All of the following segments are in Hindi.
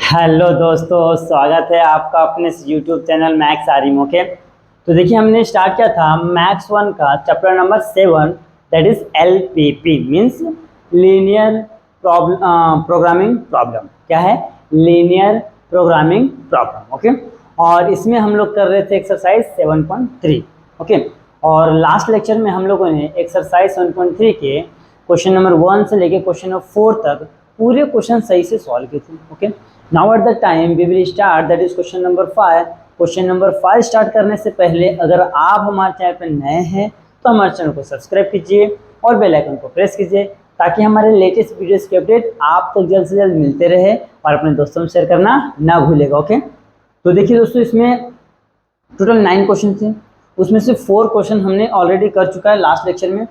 हेलो दोस्तों, स्वागत है आपका अपने यूट्यूब चैनल मैक्स आरिमो के। तो देखिए, हमने स्टार्ट किया था मैक्स 1 का chapter number 7, that is LPP means linear programming problem. क्या है? Linear programming problem. ओके, और इसमें हम लोग कर रहे थे एक्सरसाइज 7.3। ओके, और लास्ट लेक्चर में हम लोगों ने एक्सरसाइज 7.3 के क्वेश्चन नंबर 1 से लेके क्वेश्चन नंबर 4 तक पूरे क्वेश्चन सही से सॉल्व किए थे। Okay, now at the time we will start that is question number 5। Question number 5 start करने से पहले अगर आप हमारे चैनल पर नए हैं तो हमारे चैनल को सब्सक्राइब कीजिए और बेल आइकन को प्रेस कीजिए ताकि हमारे लेटेस्ट वीडियोस के अपडेट आप तक जल्द से जल्द मिलते रहे और अपने दोस्तों में शेयर करना ना भूलेगा। ओके, तो देखिए दोस्तों, इसमें टोटल 9 क्वेश्चन थे, उसमें से 4 क्वेश्चन हमने ऑलरेडी कर चुका है लास्ट लेक्चर में।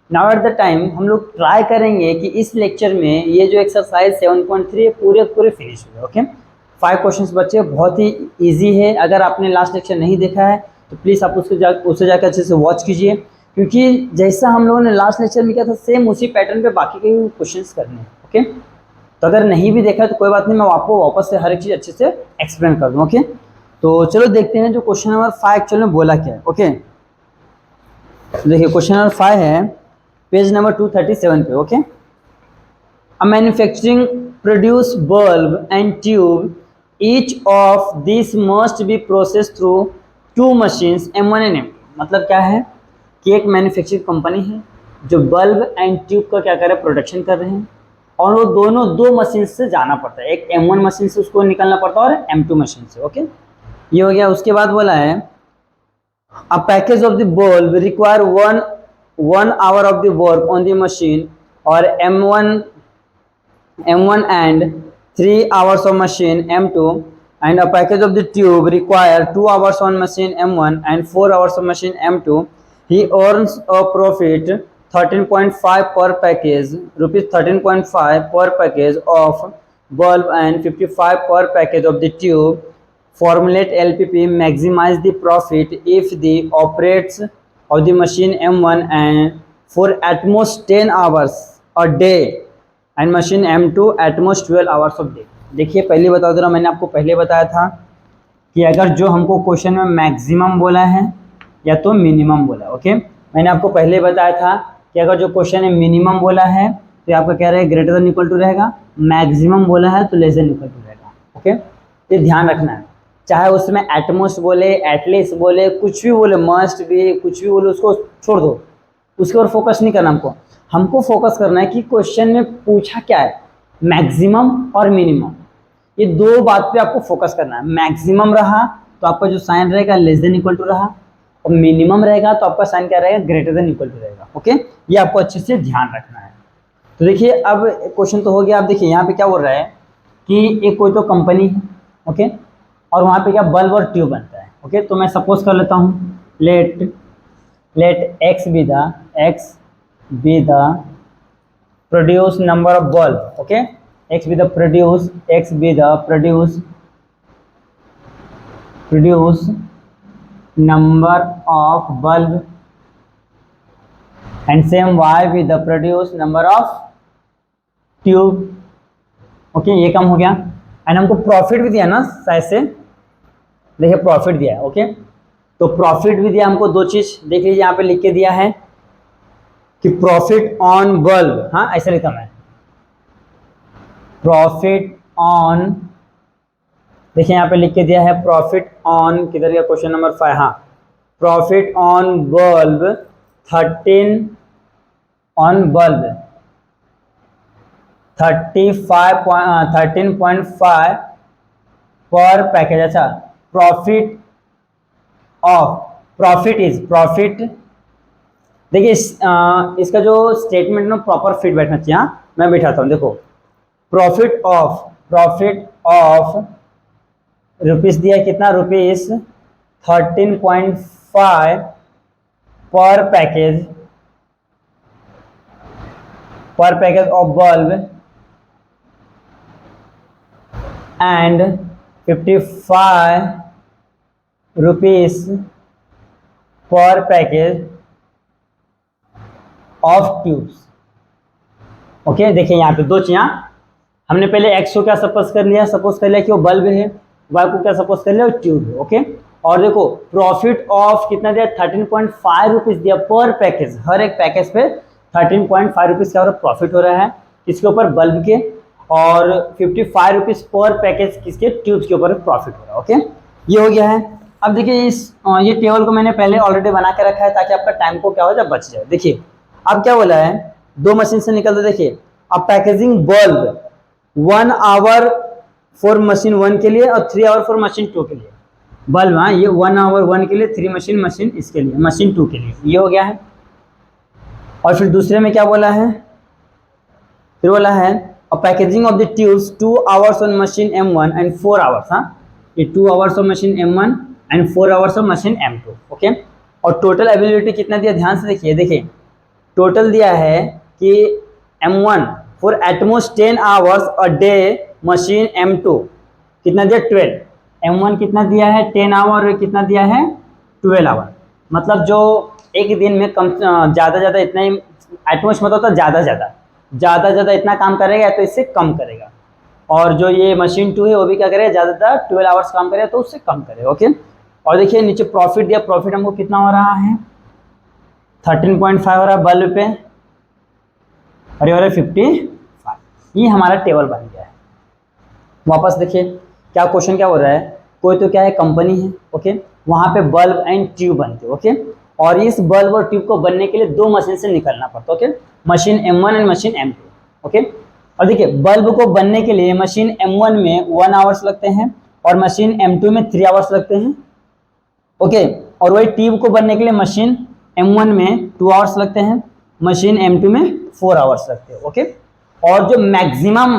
नाउ एट द टाइम हम लोग ट्राई करेंगे कि इस लेक्चर में ये जो एक्सरसाइज 7.3 पूरे फिनिश हो गए। ओके, 5 क्वेश्चंस बचे, बहुत ही इजी है। अगर आपने लास्ट लेक्चर नहीं देखा है तो प्लीज़ आप उससे जाकर अच्छे से वॉच कीजिए, क्योंकि जैसा हम लोगों ने लास्ट लेक्चर में किया था सेम उसी पैटर्न पे बाकी के क्वेश्चंस करने हैं। ओके, तो अगर नहीं भी देखा तो कोई बात नहीं, मैं आपको वापस से हर एक चीज़ अच्छे से एक्सप्लेन कर दूँ। ओके, तो चलो देखते हैं जो क्वेश्चन नंबर 5 एक्चुअल में बोला क्या है। ओके, तो देखिए क्वेश्चन नंबर 5 है पेज नंबर 237 पे। Okay, a manufacturing produce bulb and tube, each of this must be process through 2 machines M1 and M2। मतलब क्या है कि एक मैन्युफैक्चरिंग कंपनी है जो बल्ब एंड ट्यूब का क्या कर रहे हैं, प्रोडक्शन कर रहे हैं, और वो दोनों 2 मशीन से जाना पड़ता है। एक M1 मशीन से उसको निकलना पड़ता है और M2 मशीन से। ओके, ये हो गया। उसके बाद बोला है a package of the bulb require one hour of the work on the machine or M1 and 3 hours of machine M2, and a package of the tube require 2 hours on machine M1 and 4 hours of machine M2. He earns a profit 13.5 per package, rupees 13.5 per package of bulb and 55 per package of the tube. Formulate LPP, maximize the profit if the operates of the machine M1 and for at most 10 hours a day and machine M2 at most 12 hours of day। देखिए, पहले बता दे रहा हूँ, मैंने आपको पहले बताया था कि अगर जो हमको क्वेश्चन में मैक्सिमम बोला है या तो मिनिमम बोला है। ओके, मैंने आपको पहले बताया था कि अगर जो क्वेश्चन में मिनिमम बोला है तो आपका क्या रहेगा, ग्रेटर देन इक्वल टू रहेगा, मैक्सिमम बोला है तो लेस देन इक्वल टू रहेगा। ओके, ये ध्यान रखना है, चाहे उसमें एटमोस्ट बोले, एटलीस्ट बोले, कुछ भी बोले, मस्ट भी, कुछ भी बोले, उसको छोड़ दो, उसके ऊपर फोकस नहीं करना। हमको फोकस करना है कि क्वेश्चन में पूछा क्या है, मैक्सिमम और मिनिमम, ये 2 बात पे आपको फोकस करना है। मैक्सिमम रहा तो आपका जो साइन रहेगा लेस देन इक्वल टू रहा, और मिनिमम रहेगा तो आपका साइन क्या रहेगा, ग्रेटर देन इक्वल टू रहेगा। ओके, ये आपको अच्छे से ध्यान रखना है। तो देखिए, अब क्वेश्चन तो हो गया। अब देखिए यहाँ पे क्या बोल रहा है कि एक कोई तो कंपनी है। ओके, और वहाँ पे क्या बल्ब और ट्यूब बनता है। ओके, तो मैं सपोज कर लेता हूँ, let x be the produce number of bulb. Okay, x be the produce number of bulb and same y be the produce number of tube. Okay, ये कम हो गया। एंड हमको प्रॉफिट भी दिया ना शायद से, देखिए प्रॉफिट दिया है। ओके, तो प्रॉफिट भी दिया हमको, 2 चीज देख लीजिए, यहाँ पे लिख के दिया है कि प्रॉफिट ऑन बल्ब, हाँ ऐसे लिखा मैं, प्रॉफिट ऑन, देखिए यहाँ पे लिख के दिया है प्रॉफिट ऑन, किधर गया क्वेश्चन नंबर 5, हाँ, प्रॉफिट ऑन बल्ब 13.5 पर पैकेज। अच्छा, प्रॉफिट देखिए, इसका जो स्टेटमेंट ना प्रॉपर फिट बैठना चाहिए। हाँ, मैं बैठाता हूँ, देखो, प्रॉफिट ऑफ रुपीस दिया, कितना, रुपीस 13.5 पर package of bulb and 55 rupees पर पैकेज ऑफ ट्यूब्स। ओके, देखिए यहाँ पे 2 चीज़, हमने पहले एक्स को क्या सपोज कर लिया, सपोज कर लिया कि वो बल्ब है, वाई को क्या सपोज कर लिया, वो ट्यूब है। ओके, और देखो प्रॉफिट ऑफ कितना दिया, 13.5 रुपीज़ दिया पर पैकेज, हर एक पैकेज पे 13.5 रुपीज़ का प्रॉफिट हो रहा है, किसके ऊपर, बल्ब के, और 55 रुपीज़ पर पैकेज किसके, ट्यूब्स के ऊपर प्रॉफिट हो रहा है। ओके, ये हो गया है। अब देखिए ये टेबल को मैंने पहले ऑलरेडी बना के रखा है ताकि आपका टाइम को क्या हो जाए, बच जाए। देखिए अब क्या बोला है, 2 मशीन से निकलते, देखिए अब packaging bulb 1 hour for machine 1 के लिए और 3 आवर फॉर मशीन 2 के लिए। बल्ब, हाँ, ये 1 आवर 1 के लिए, 3 मशीन इसके लिए, मशीन 2 के लिए, ये हो गया है। और फिर दूसरे में क्या बोला है, फिर बोला है packaging of the tubes 2 hours on machine M1 and 4 hours, हाँ, ये 2 hours of machine M1 and 4 hours of machine M2। Okay, और टोटल अवेलेबिलिटी कितना दिया, ध्यान से देखिए, देखिए टोटल दिया है कि M1 for at most 10 hours a day, machine M2 कितना दिया, 12। M1 कितना दिया है, 10 आवर, और कितना दिया है, 12 आवर। मतलब जो एक दिन में कम ज़्यादा इतना ही, एटमोस्ट मतलब तो ज़्यादा इतना काम करेगा तो इससे कम करेगा, और जो ये मशीन 2 है वो भी क्या करेगा, ज़्यादातर 12 आवर्स काम करेगा तो उससे कम करेगा। ओके, और देखिए नीचे प्रॉफिट दिया, प्रॉफिट हमको कितना हो रहा है, 13.5 हो रहा है बल्ब पे, और ये हो रहा है 55। ये हमारा टेबल बन गया है। वापस देखिए क्या क्वेश्चन क्या हो रहा है, कोई तो क्या है, कंपनी है, ओके, वहाँ पे बल्ब एंड ट्यूब बनते हैं, ओके, और इस बल्ब और ट्यूब को बनने के लिए 2 मशीन से निकलना पड़ता है, okay, machine M1 and machine M2। Okay, और देखिए बल्ब को बनने के लिए मशीन M1 में 1 आवर्स लगते हैं और मशीन M2 में 3 आवर्स लगते हैं। ओके, और वही ट्यूब को बनने के लिए मशीन M1 में 2 आवर्स लगते हैं, मशीन M2 में 4 आवर्स लगते हैं। ओके, और जो मैक्सिमम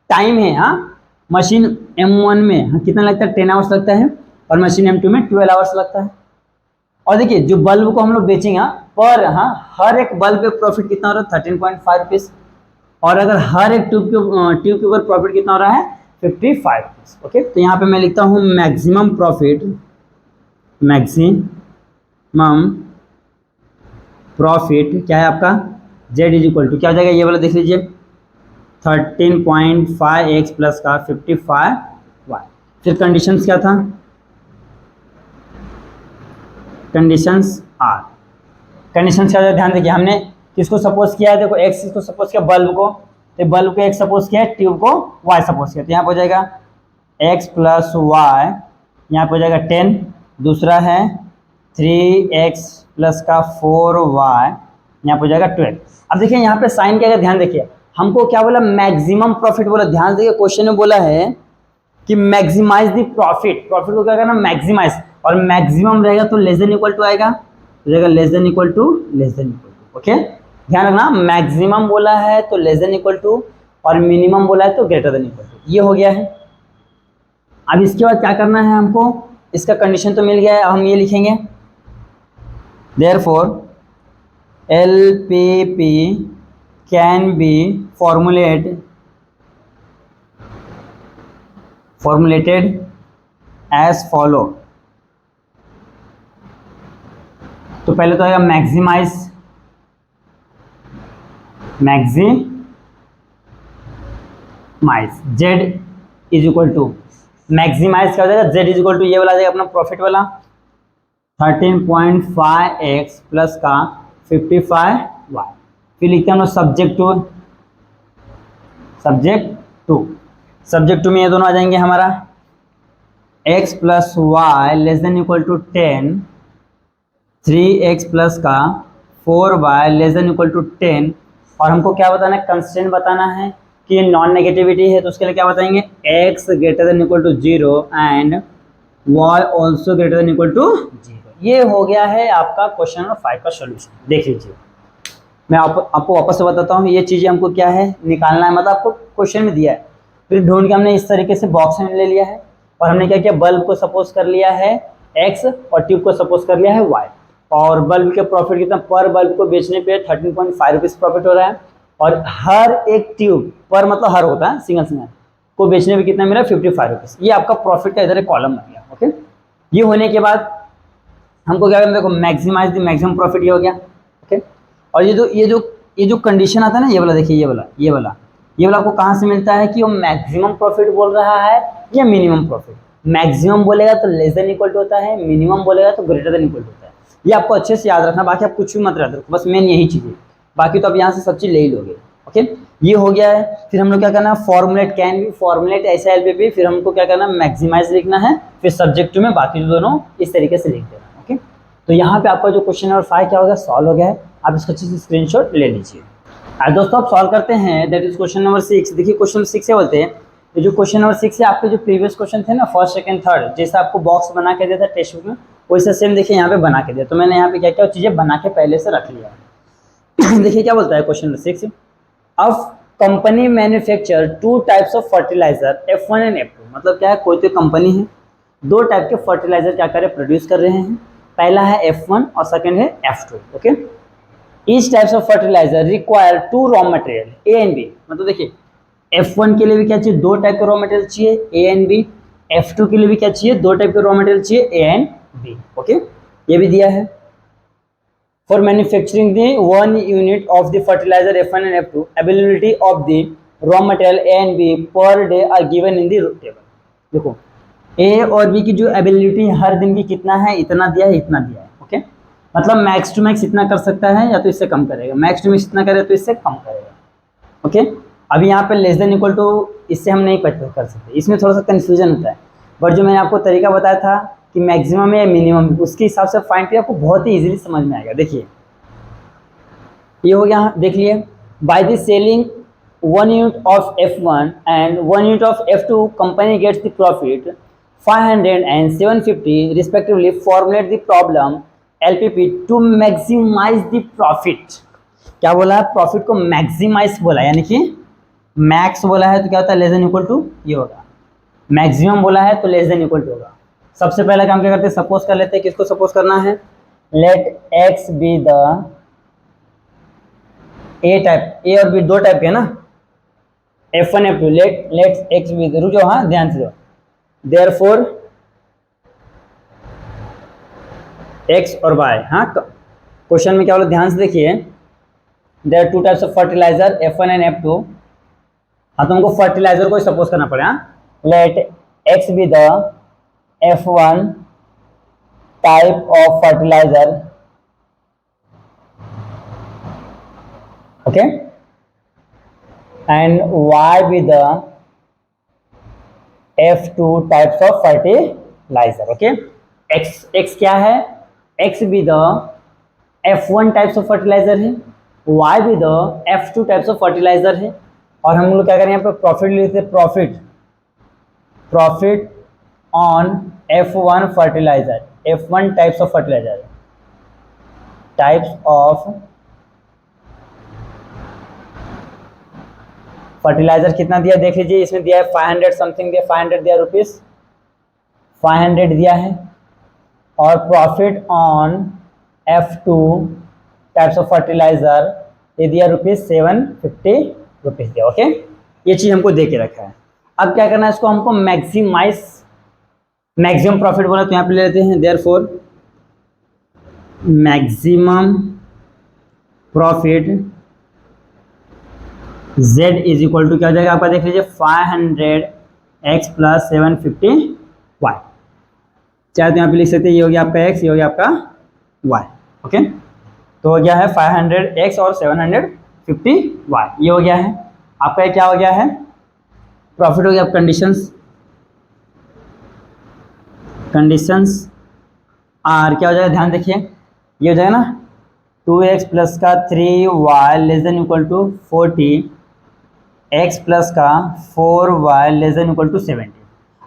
टाइम है, हाँ, मशीन M1 में, हाँ, कितना लगता है, 10 आवर्स लगता है, और मशीन M2 में 12 आवर्स लगता है। और देखिए जो बल्ब को हम लोग बेचेंगे, पर, हाँ, हर एक बल्ब पे प्रॉफिट कितना हो रहा है, 13.5 रुपीज़, और अगर हर एक ट्यूब के ऊपर प्रॉफिट कितना हो रहा है, 55 रुपीज़। ओके, तो यहाँ पे मैं लिखता हूँ मैक्सिमम प्रॉफिट क्या है आपका, Z इज इक्वल टू क्या हो जाएगा, ये वाला देख लीजिए, 13.5x प्लस का 55y। फिर कंडीशंस क्या था, कंडीशंस क्या है, ध्यान देखिए, हमने किसको सपोज किया है, देखो x किसको सपोज किया, बल्ब को, तो बल्ब को x सपोज किया है, ट्यूब को y सपोज किया, तो यहाँ पर हो जाएगा x प्लस वाई, यहाँ पर हो जाएगा 10, दूसरा है 3x प्लस का 4y, यहाँ पर हो जाएगा 12। अब देखिए यहाँ पे साइन क्या है, ध्यान देखिए, हमको क्या बोला, मैक्सिमम प्रॉफिट बोला, ध्यान देखिए क्वेश्चन में बोला है कि मैक्सिमाइज द प्रॉफिट को क्या करना, मैक्सिमाइज, और मैक्सिमम रहेगा तो लेस देन इक्वल टू आएगा, तो जाएगा less than equal to. Okay, ध्यान रखना, मैक्सिमम बोला है तो लेस देन इक्वल टू, और मिनिमम बोला है तो ग्रेटर देन इक्वल टू। ये हो गया है। अब इसके बाद क्या करना है हमको, इसका कंडीशन तो मिल गया है, अब हम ये लिखेंगे, therefore LPP can be formulated as follow। तो पहले तो आएगा maximise Z is equal to, maximise क्या हो जाएगा, Z इज इक्वल टू ये वाला आ जाएगा अपना प्रॉफिट वाला, 13.5x प्लस का 55y। फिर लिखते हैं हम सब्जेक्ट टू में ये दोनों आ जाएंगे हमारा, x plus y less than equal to 10, 3x plus का 4y less than equal to 10, और हमको क्या बताना है, कंस्टेंट बताना है कि नॉन नेगेटिविटी है, तो उसके लिए क्या बताएंगे, x greater than equal to 0 and y also greater than equal to 0। ये हो गया है आपका क्वेश्चन नंबर 5 का सोल्यूशन। देख लीजिए, मैं आपको वापस से बताता हूँ, ये चीज़ें हमको क्या है निकालना है, मतलब आपको क्वेश्चन में दिया है, फिर ढूंढ के हमने इस तरीके से बॉक्स में ले लिया है, और हमने क्या किया, बल्ब को सपोज कर लिया है x और ट्यूब को सपोज कर लिया है y, और बल्ब के प्रॉफिट कितना, पर बल्ब को बेचने पे 13.5 रुपीज़ प्रॉफिट हो रहा है, और हर एक ट्यूब पर, मतलब हर होता है सिंगल को बेचने पे कितना मिला, 55 रुपीज़। ये आपका प्रॉफिट का इधर एक कॉलम बन गया। ओके, ये होने के बाद हमको क्या करना, देखो मैक्सिमाइज द मैक्सिमम प्रॉफिट, ये हो गया। ओके, और ये जो कंडीशन आता है ना, ये वाला देखिए, ये वाला ये वाला आपको कहाँ से मिलता है कि वो मैक्सिमम प्रॉफिट बोल रहा है या मिनिमम प्रॉफिट। मैक्सिमम बोलेगा तो लेस देन इक्वल टू होता है, मिनिमम बोलेगा तो ग्रेटर देन इक्वल टू होता है। ये आपको अच्छे से याद रखना, बाकी आप कुछ भी मत याद रखो, बस मेन यही चीज़ है, बाकी तो आप यहाँ से सब चीज़ ले ही लोगे। ओके, ये हो गया है। फिर हम लोग क्या करना है, फॉर्मुलेट कैन बी, फॉर्मुलेट ऐसा एलपीपी, फिर हमको क्या करना है, मैक्सिमाइज लिखना है, फिर सब्जेक्ट में बाकी जो दोनों इस तरीके से लिख देना। ओके, तो यहाँ पे आपका जो क्वेश्चन नंबर 5 क्या हो गया, सॉल्व हो गया है। आप इसका अच्छे से स्क्रीनशॉट ले लीजिए। आज दोस्तों आप सॉल्व करते हैं, दैट इज क्वेश्चन नंबर 6। देखिए क्वेश्चन नंबर 6 से बोलते हैं, ये जो क्वेश्चन नंबर 6 है आपके जो प्रीवियस क्वेश्चन थे ना, फर्स्ट सेकंड थर्ड, जैसा आपको बॉक्स बना के दिया था टेक्स्ट बुक में, वैसे सेम देखिए यहाँ पे बना के दिया। तो मैंने यहाँ पे क्या क्या चीज़ें बना के पहले से रख लिया। देखिए क्या बोलता है क्वेश्चन नंबर 6, अब company manufacture 2 types of fertiliser F1 and F2। मतलब क्या है, कोई तो कंपनी है 2 टाइप के फर्टिलाइजर क्या करे, प्रोड्यूस कर रहे हैं। पहला है F1 और सेकंड है F2। Okay, each types of fertiliser require 2 raw material A and B। मतलब देखिए F1 के लिए भी क्या चाहिए, 2 टाइप के रॉ मटेरियल चाहिए A एंड B, F2 के लिए भी क्या चाहिए, 2 टाइप के रॉ मटेरियल चाहिए A एंड B। ओके, ये भी दिया है। For manufacturing the 1 unit of the fertilizer F1 and F2, availability of the raw material A and B per day are given in the table। देखो A और B की जो अवेलेबिलिटी हर दिन की कितना है, इतना दिया है, इतना दिया है। ओके, मतलब मैक्स टू मैक्स इतना कर सकता है या तो इससे कम करेगा, मैक्स टू मैक्स इतना करे तो इससे कम करेगा। ओके, अभी यहाँ पे लेस देन इक्वल टू इससे हम नहीं कर सकते, इसमें थोड़ा सा कन्फ्यूजन होता है। बट जो मैंने आपको तरीका बताया था कि मैक्सिमम है या मिनिमम, उसके हिसाब से फाइंड किया, आपको बहुत ही इजीली समझ में आएगा। देखिए ये हो गया, देख लिए, by the selling 1 unit of F1 and 1 unit of F2 company gets the profit 500 and 750 respectively. Formulate the problem LPP to maximise the profit. क्या बोला है, प्रॉफिट को मैक्सिमाइज बोला, यानी कि मैक्स बोला है तो क्या होता है, लेस देन इक्वल टू ये होगा, मैक्सिमम बोला है तो लेस देन इक्वल टू होगा। सबसे पहला काम क्या करते हैं, सपोज कर लेते हैं, किसको सपोज करना है, let x be the A type, A और B 2 टाइप के ना, F1 F2, late x B, रुक जाओ, हाँ ध्यान से दो, देयरफॉर x और y, हाँ क्वेश्चन में क्या बोला ध्यान से देखिए, there 2 types of fertiliser F1 and F2। हाँ, तुमको फर्टिलाइजर को सपोज करना पड़ेगा, let x be the F1 type of fertiliser, okay, and y be the F2 types of fertiliser. Okay, x क्या है, x be the F1 types of fertiliser है, y be the F2 types of fertiliser है। और हम लोग क्या करें, यहाँ पे प्रॉफिट लेते हैं, profit on F1 fertiliser, F1 types of fertiliser, types of fertiliser कितना दिया देख लीजिए, इसमें दिया है 500 समथिंग दिया, 500 दिया रुपीस, 500 दिया है। और profit on F2 types of fertiliser ये दिया रुपीस 750 रुपीस दिया। ओके, ये चीज हमको दे के रखा है। अब क्या करना है, इसको हमको मैक्सिमम प्रॉफिट बोला तो यहाँ पे ले लेते हैं, therefore maximum profit Z is equal to क्या हो जाएगा आपका, देख लीजिए 500x प्लस 750y। चाहे तो यहाँ पे लिख सकते हैं, ये हो गया आपका x, ये हो गया आपका y। ओके, तो हो गया है 500x और 750y, ये हो गया है आपका, क्या हो गया है, प्रॉफिट हो गया। कंडीशंस आर क्या हो जाएगा, ध्यान देखिए, ये हो जाएगा ना 2x प्लस का 3y less than equal to 40, x plus का 4y less than equal to 70।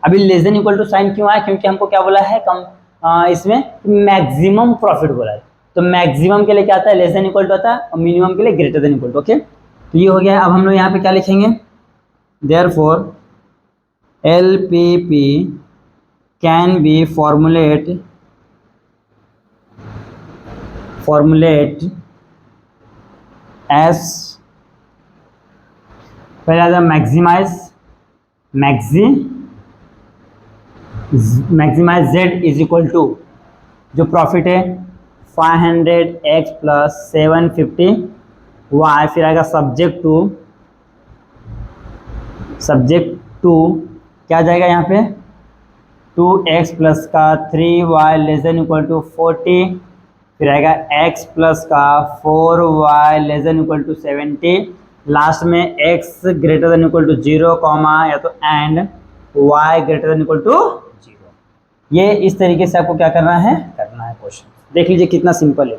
अभी less than equal to sign क्यों आया, क्योंकि हमको क्या बोला है, इसमें मैक्सिमम प्रॉफिट बोला है। तो मैक्सिमम के लिए क्या आता है, लेस देन इक्वल टू आता है, और मिनिमम के लिए greater than equal to. Okay, तो ये हो गया। अब हम लोग यहाँ पे क्या लिखेंगे, therefore LPP can be formulate as, पहले आता है maximise Z is equal to जो प्रॉफिट है 500x प्लस 750y, फिर आएगा सब्जेक्ट टू सब्जेक्ट टू क्या जाएगा यहाँ पे 2x प्लस का 3y less than equal to 40, फिर आएगा x प्लस का 4y less than equal to 70, last में x greater than equal to 0 comma या तो and y greater than equal to 0। ये इस तरीके से आपको क्या करना है क्वेश्चन। देख लीजिए कितना सिंपल है,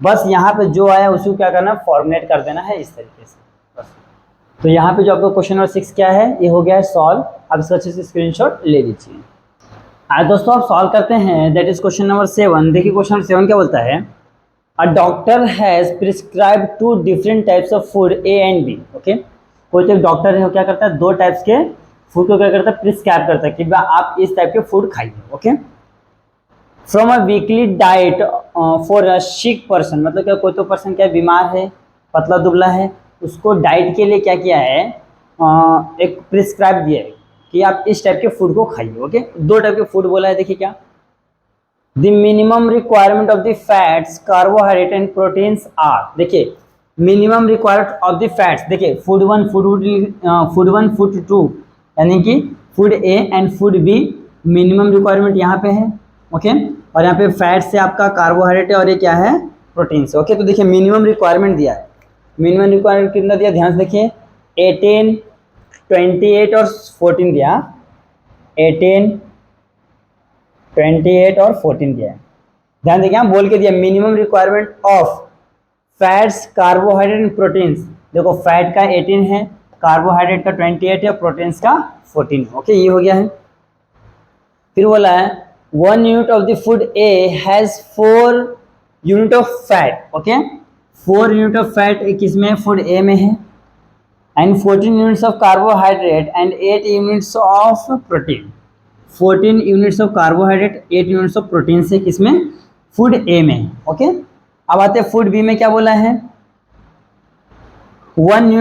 बस यहाँ पे जो आया उसको क्या करना है फॉर्मुलेट कर देना है इस तरीके से बस। तो यहाँ पे जो आपको क्वेश्चन नंबर 6 क्या है ये हो गया है सॉल्व। अब इसका अच्छे से स्क्रीनशॉट ले लीजिए। आज दोस्तों आप सॉल्व करते हैं, दैट इज क्वेश्चन नंबर 7। देखिए क्वेश्चन नंबर 7 क्या बोलता है, a doctor has prescribe 2 different types of food A and B. Okay, कोई तो एक डॉक्टर है वो क्या करता है 2 टाइप्स के फूड को क्या करता है प्रिस्क्राइब करता है कि आप इस टाइप के फूड खाइए। Okay, from a weekly diet for a sick person, मतलब क्या कोई तो पर्सन क्या बीमार है पतला दुबला है, उसको डाइट के लिए क्या किया है एक प्रिस्क्राइब दिया है कि आप इस टाइप के फूड को खाइए। ओके, 2 टाइप के फूड बोला है। देखिए क्या, the minimum requirement of the fats carbohydrate and proteins are. देखिए minimum requirement of the fats, देखिए फूड 1 फूड 2 यानी कि food A and food B minimum requirement यहाँ पे है। ओके, और यहाँ पे फैट से आपका कार्बोहाइड्रेट है और ये क्या है प्रोटीन से। ओके, तो देखिए मिनिमम रिक्वायरमेंट दिया है, मिनिमम रिक्वायरमेंट कितना दिया ध्यान से देखिए 18, 28 और 14 दिया, 18, 28 और 14 दिया है। ध्यान देखिए हम बोल के दिया minimum requirement of fats carbohydrate and proteins. देखो फैट का 18 है, कार्बोहाइड्रेट का 28 है, प्रोटीन्स का 14 है। ओके, ये हो गया है। फिर बोला है 1 unit of the food A has 4 unit of fat. Okay, 4 unit of fat किसमें फूड ए में है, and 14 units of carbohydrate and 8 units of protein. 14 units of carbohydrate 8 units of protein से किसमें फूड ए में। ओके, अब आते हैं फूड बी में क्या बोला है 1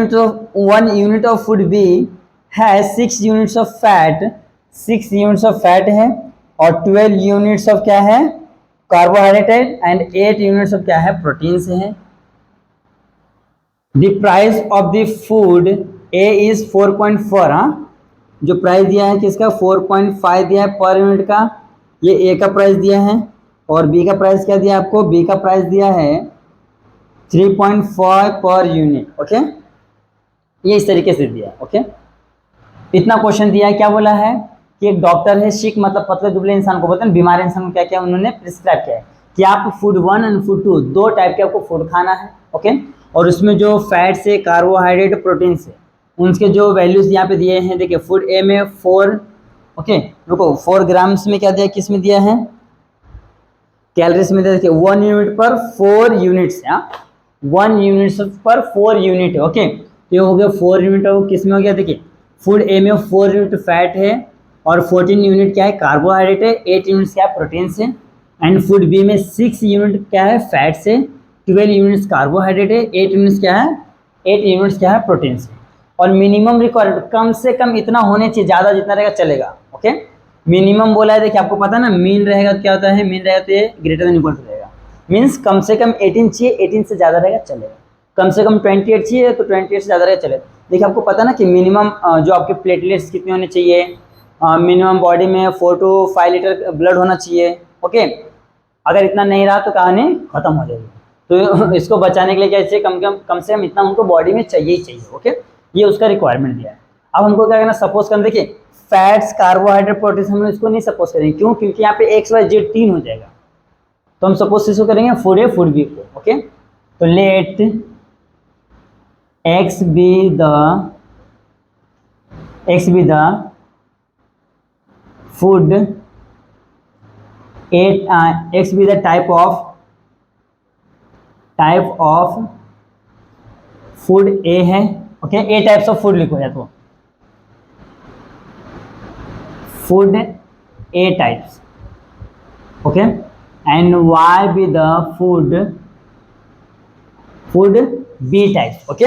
यूनिट ऑफ फूड बी है 6 units of fat, 6 units of fat है और 12 यूनिट्स ऑफ क्या है कार्बोहाइड्रेट एंड 8 यूनिट्स ऑफ क्या है प्रोटीन से है। The price of the food A is 4.4। हाँ, जो प्राइस दिया है किसका 4.5 दिया है पर यूनिट का, ये ए का प्राइस दिया है और बी का प्राइस क्या दिया आपको, बी का प्राइस दिया है 3.5 पर यूनिट। ओके, ये इस तरीके से दिया। ओके, इतना क्वेश्चन दिया है। क्या बोला है कि एक डॉक्टर है सिक मतलब पतले दुबले इंसान को बोलते हैं, बीमार इंसान को क्या क्या उन्होंने प्रिस्क्राइब किया है कि आप फूड 1 एंड फूड 2 2 टाइप के आपको फूड खाना है। ओके, और उसमें जो फैट से कार्बोहाइड्रेट प्रोटीन से उनके जो वैल्यूज यहाँ पे दिए हैं। देखिए फूड ए में 4, ओके रुको 4 ग्राम्स में क्या दिया, किस में दिया है कैलोरीज में। देखिए 1 यूनिट पर 4 यूनिट्स है, 1 यूनिट पर 4 यूनिट। ओके, तो ये हो गया 4 यूनिट और किस में हो गया, देखिए फूड ए में 4 यूनिट फैट है और 14 यूनिट क्या है कार्बोहाइड्रेट है, 8 यूनिट्स क्या है प्रोटीन से, एंड फूड बी में 6 यूनिट क्या है फैट से, 12 यूनिट्स कार्बोहाइड्रेट है, 8 यूनिट्स क्या है 8 यूनिट्स क्या है प्रोटीन से। और मिनिमम रिक्वायरमेंट कम से कम इतना होने चाहिए, ज़्यादा जितना रहेगा चलेगा। ओके, मिनिमम बोला है, देखिए आपको पता है ना मीन रहेगा तो क्या होता है, मीन रहेगा तो ये ग्रेटर देन इक्वल टू रहेगा, मीन्स कम से कम 18 चाहिए, 18 से ज़्यादा रहेगा चलेगा, कम से कम 28 चाहिए तो 28 से ज़्यादा रहेगा चलेगा। देखिए आपको पता ना कि मिनिमम जो आपके प्लेटलेट्स कितने होने चाहिए, मिनिमम बॉडी में 4 to 5 लीटर ब्लड होना चाहिए। ओके, अगर इतना नहीं रहा तो कहानी खत्म हो जाएगी। तो इसको बचाने के लिए क्या चाहिए, कम से कम इतना उनको बॉडी में चाहिए ही चाहिए। ओके, ये उसका रिक्वायरमेंट दिया है। अब हमको क्या करना, सपोज करना, देखिए फैट्स कार्बोहाइड्रेट प्रोटीन हम लोग इसको नहीं सपोज करेंगे, क्यों, क्योंकि यहाँ पे एक्स वाई जेड 3 हो जाएगा, तो हम सपोज इसको करेंगे फूड ए फूड बी को। ओके, तो let x be the food X be the type of food A है। Okay, A types of food लिखो या तो food A types. Okay, and Y be the food B types. Okay,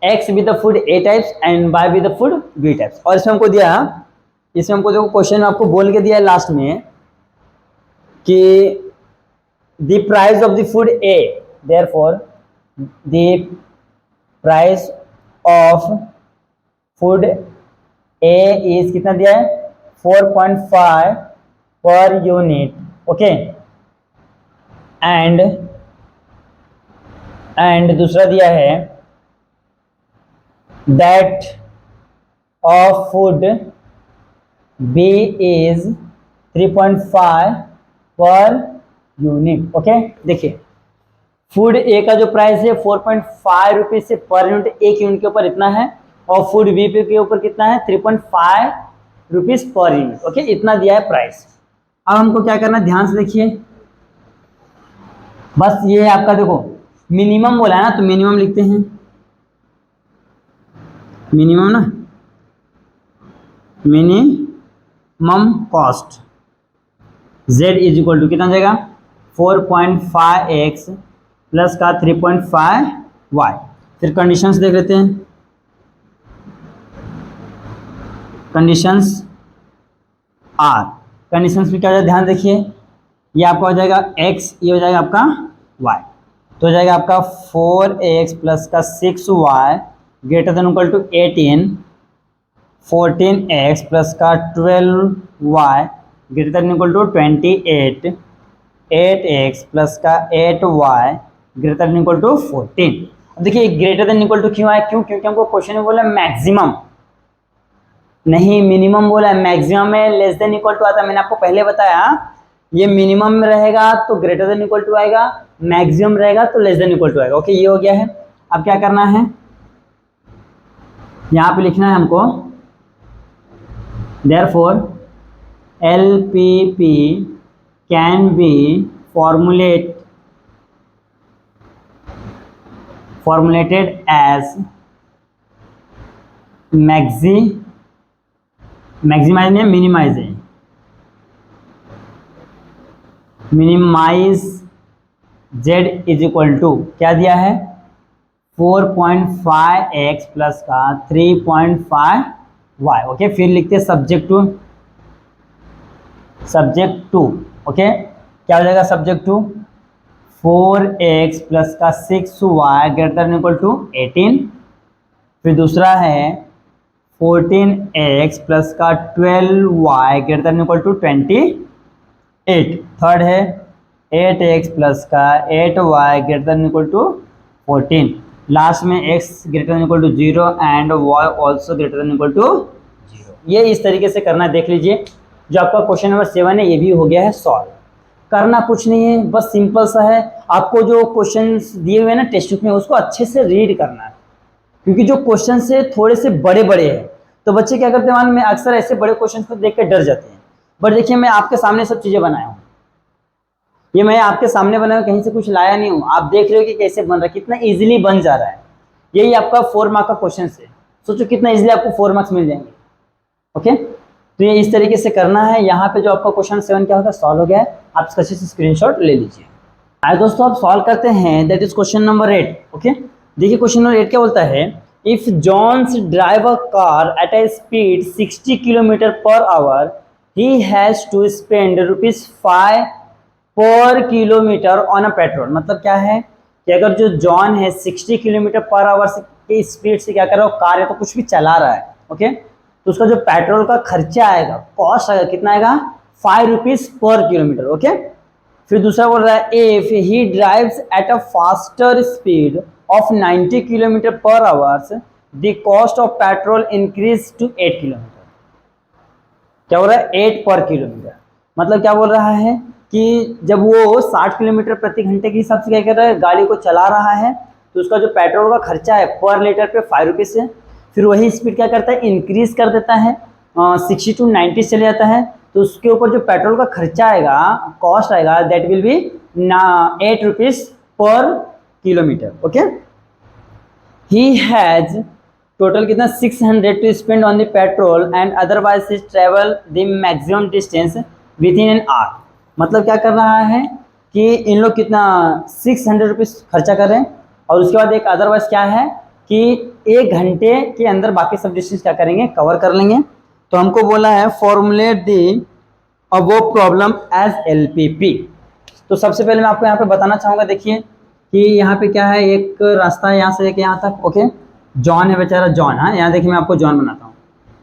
x be the food A types and Y be the food B types. और इसमें हमको दिया, इसमें हमको देखो क्वेश्चन आपको बोल के दिया है लास्ट में कि the price of the food A, therefore the price of food A is कितना दिया है 4.5 पर यूनिट, ओके। एंड दूसरा दिया है that of food B is 3.5 per unit, okay. देखिए फूड ए का जो प्राइस है 4.5 रुपीज से पर यूनिट, एक यूनिट के ऊपर इतना है, और फूड बी पे के ऊपर कितना है 3.5 रुपीज पर यूनिट, ओके। इतना दिया है प्राइस। अब हमको क्या करना है, ध्यान से देखिए, बस ये है आपका, देखो मिनिमम बोला है ना, तो मिनिमम लिखते हैं, मिनिमम ना, minimum cost z is equal to कितना जाएगा 4.5x प्लस का 3.5y। फिर कंडीशंस देख लेते हैं, कंडीशंस आर, कंडीशंस में क्या हो जाएगा ध्यान देखिए, ये आपका हो जाएगा x, ये हो जाएगा आपका y, तो हो जाएगा आपका 4x प्लस का 6y greater than equal to 18, 14x plus का 12y greater than equal to 28, 8x plus का 8y greater than equal to 14। अब देखिए ग्रेटर देन इक्वल टू क्यों आया, क्यों, क्योंकि हमको क्वेश्चन में बोला मैक्सिमम, नहीं मिनिमम बोला है, मैक्सिमम में लेस देन इक्वल टू आता है। मैंने आपको पहले बताया ये मिनिमम में रहेगा तो ग्रेटर देन इक्वल टू आएगा, मैक्सिमम रहेगा तो लेस देन इक्वल टू आएगा, ओके। ये हो गया है। अब क्या करना है, यहाँ पे लिखना है हमको therefore LPP can be formulated as maximize या minimize z is equal to क्या दिया है 4.5x प्लस का 3.5y, ओके। फिर लिखते हैं सब्जेक्ट टू, ओके। क्या हो जाएगा सब्जेक्ट टू 4x प्लस का 6y greater than equal to 18। फिर दूसरा है 14x प्लस का 12y greater than equal to 28। Third है 8x प्लस का 8y greater than equal to 14। Last में x greater than equal to 0 and y also greater than equal to 0। ये इस तरीके से करना, देख लीजिए। जो आपका क्वेश्चन नंबर 7 है ये भी हो गया है सॉल्व। करना कुछ नहीं है, बस सिंपल सा है, आपको जो क्वेश्चंस दिए हुए हैं ना टेक्स्ट बुक में उसको अच्छे से रीड करना है, क्योंकि जो क्वेश्चन से थोड़े से बड़े बड़े हैं तो बच्चे क्या करते हैं मालूम है, अक्सर ऐसे बड़े क्वेश्चन को देख कर डर जाते हैं। बट देखिए मैं आपके सामने सब चीज़ें बनाया हूँ, ये मैं आपके सामने बनाया हूँ, कहीं से कुछ लाया नहीं हूँ। आप देख रहे हो कि कैसे बन रहा है, कितना ईजिली बन जा रहा है। यही आपका 4 मार्क का क्वेश्चन है, सोचो कितना ईजिली आपको 4 मार्क्स मिल जाएंगे, ओके। तो ये इस तरीके से करना है। यहाँ पे जो आपका क्वेश्चन 7 क्या होगा सॉल्व हो गया है, आप इसका अच्छे से स्क्रीनशॉट ले लीजिए। आइए दोस्तों आप सॉल्व करते हैं, that is question number 8, okay. देखिए क्वेश्चन नंबर 8 क्या बोलता है, if John's drive a car at a speed 60 kilometre per hour he has to spend ₹5 per kilometre on a petrol. मतलब क्या है कि अगर जो जॉन है 60 किलोमीटर पर आवर की स्पीड से क्या कर रहा है, कार है तो कुछ भी चला रहा है, ओके, तो उसका जो पेट्रोल का खर्चा आएगा, कॉस्ट आएगा, कितना आएगा ₹5 पर किलोमीटर, ओके। फिर दूसरा बोल रहा है if he drives at a faster speed of 90 kilometre per hours the cost of petrol increase to 8 kilometre. क्या बोल रहा है 8 पर किलोमीटर। मतलब क्या बोल रहा है कि जब वो 60 किलोमीटर प्रति घंटे के हिसाब से क्या कर रहा है गाड़ी को चला रहा है, तो उसका जो पेट्रोल का खर्चा है पर लीटर पे ₹5 से, फिर वही स्पीड क्या करता है इंक्रीज कर देता है, 60 to 90 चले जाता है, तो उसके ऊपर जो पेट्रोल का खर्चा आएगा, कॉस्ट आएगा, that will be ₹8 per kilometre, okay. He has total कितना 600 to spend on the petrol and otherwise he travel the maximum distance within an hour. मतलब क्या कर रहा है कि इन लोग कितना ₹600 खर्चा कर रहे हैं, और उसके बाद एक अदरवाइज क्या है कि 1 घंटे के अंदर बाकी सब डिस्टेंस क्या करेंगे कवर कर लेंगे। तो हमको बोला है फॉर्मुलेट दी अबोव प्रॉब्लम एज LPP। तो सबसे पहले मैं आपको यहाँ पे बताना चाहूँगा, देखिए कि यहाँ पे क्या है, एक रास्ता है यहाँ से लेके यहाँ तक, ओके। जॉन है बेचारा, जॉन, हाँ यहाँ देखिए मैं आपको जॉन बनाता हूँ,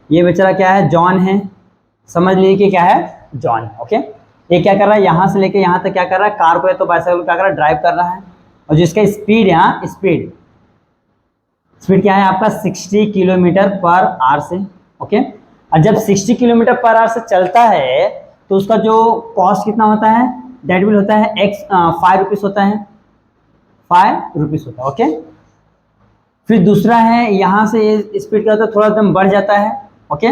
ये बेचारा क्या है, जॉन है, समझ लीजिए कि क्या है, जॉन है। ओके, ये क्या कर रहा है, यहाँ से लेके यहाँ तक क्या कर रहा है, कार को या तो बाइसाइकिल क्या कर रहा है, ड्राइव कर रहा है। और जिसका स्पीड यहाँ स्पीड क्या है आपका 60 किलोमीटर पर आवर से। ओके, और जब 60 किलोमीटर पर आवर से चलता है तो उसका जो कॉस्ट कितना होता है, दैट विल होता है एक्स 5 रुपीज़ होता है, 5 रुपीज़ होता है। ओके, फिर दूसरा है यहाँ से ये स्पीड क्या होता है, थोड़ा दम बढ़ जाता है। ओके,